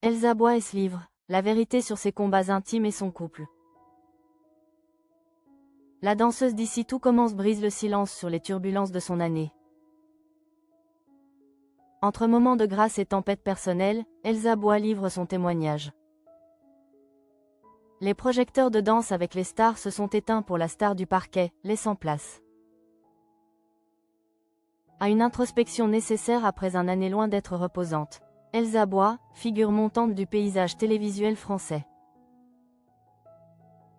Elsa Bois se livre, la vérité sur ses combats intimes et son couple. La danseuse d'ici tout commence brise le silence sur les turbulences de son année. Entre moments de grâce et tempêtes personnelles, Elsa Bois livre son témoignage. Les projecteurs de danse avec les stars se sont éteints pour la star du parquet, laissant place à une introspection nécessaire après une année loin d'être reposante. Elsa Bois, figure montante du paysage télévisuel français,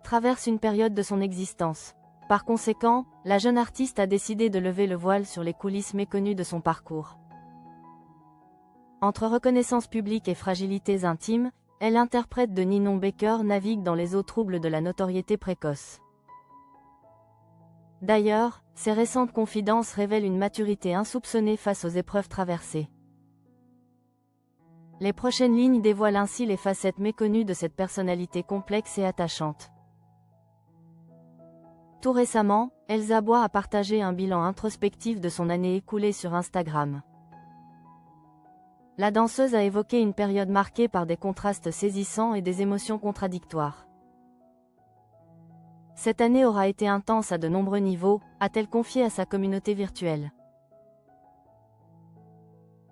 traverse une période de son existence. Par conséquent, la jeune artiste a décidé de lever le voile sur les coulisses méconnues de son parcours. Entre reconnaissance publique et fragilités intimes, elle interprète de Ninon Baker navigue dans les eaux troubles de la notoriété précoce. D'ailleurs, ses récentes confidences révèlent une maturité insoupçonnée face aux épreuves traversées. Les prochaines lignes dévoilent ainsi les facettes méconnues de cette personnalité complexe et attachante. Tout récemment, Elsa Bois a partagé un bilan introspectif de son année écoulée sur Instagram. La danseuse a évoqué une période marquée par des contrastes saisissants et des émotions contradictoires. Cette année aura été intense à de nombreux niveaux, a-t-elle confié à sa communauté virtuelle.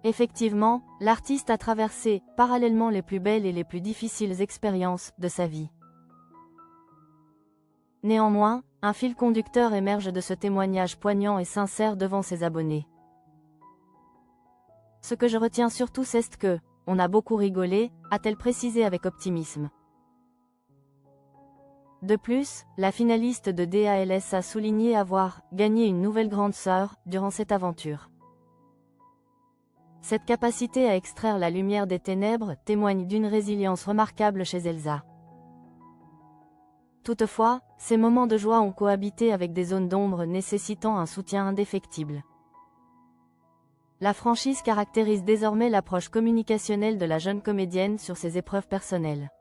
Effectivement, l'artiste a traversé, parallèlement les plus belles et les plus difficiles expériences de sa vie. Néanmoins, un fil conducteur émerge de ce témoignage poignant et sincère devant ses abonnés. Ce que je retiens surtout c'est que, on a beaucoup rigolé, a-t-elle précisé avec optimisme. De plus, la finaliste de DALS a souligné avoir gagné une nouvelle grande sœur durant cette aventure. Cette capacité à extraire la lumière des ténèbres témoigne d'une résilience remarquable chez Elsa. Toutefois, ces moments de joie ont cohabité avec des zones d'ombre nécessitant un soutien indéfectible. La franchise caractérise désormais l'approche communicationnelle de la jeune comédienne sur ses épreuves personnelles.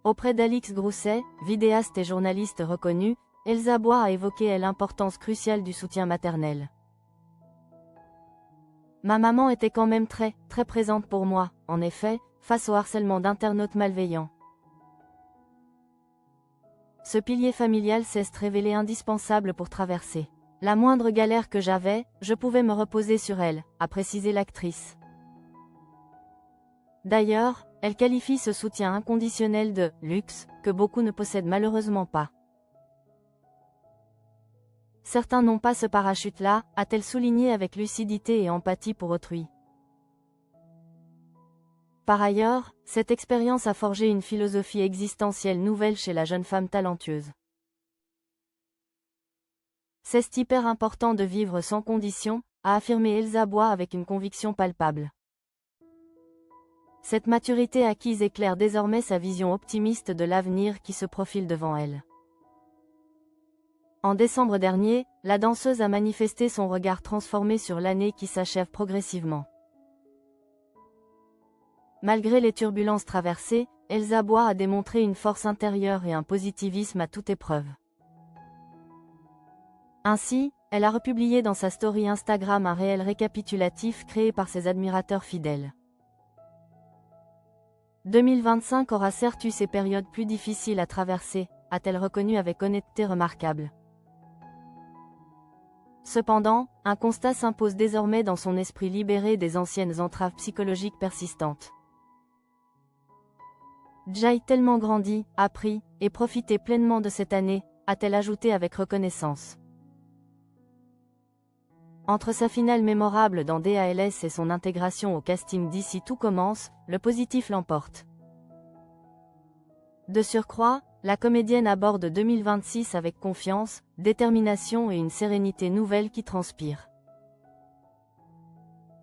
Auprès d'Alix Grousset, vidéaste et journaliste reconnue, Elsa Bois a évoqué l'importance cruciale du soutien maternel. Ma maman était quand même très présente pour moi, en effet, face au harcèlement d'internautes malveillants. Ce pilier familial s'est révélé indispensable pour traverser la moindre galère que j'avais, je pouvais me reposer sur elle, a précisé l'actrice. D'ailleurs, elle qualifie ce soutien inconditionnel de « luxe » que beaucoup ne possèdent malheureusement pas. Certains n'ont pas ce parachute-là, a-t-elle souligné avec lucidité et empathie pour autrui. Par ailleurs, cette expérience a forgé une philosophie existentielle nouvelle chez la jeune femme talentueuse. C'est hyper important de vivre sans condition, a affirmé Elsa Bois avec une conviction palpable. Cette maturité acquise éclaire désormais sa vision optimiste de l'avenir qui se profile devant elle. En décembre dernier, la danseuse a manifesté son regard transformé sur l'année qui s'achève progressivement. Malgré les turbulences traversées, Elsa Bois a démontré une force intérieure et un positivisme à toute épreuve. Ainsi, elle a republié dans sa story Instagram un réel récapitulatif créé par ses admirateurs fidèles. 2025 aura certes eu ses périodes plus difficiles à traverser, a-t-elle reconnu avec honnêteté remarquable. Cependant, un constat s'impose désormais dans son esprit libéré des anciennes entraves psychologiques persistantes. J'ai tellement grandi, appris, et profité pleinement de cette année, a-t-elle ajouté avec reconnaissance. Entre sa finale mémorable dans DALS et son intégration au casting d'ici tout commence, le positif l'emporte. De surcroît, la comédienne aborde 2026 avec confiance, détermination et une sérénité nouvelle qui transpire.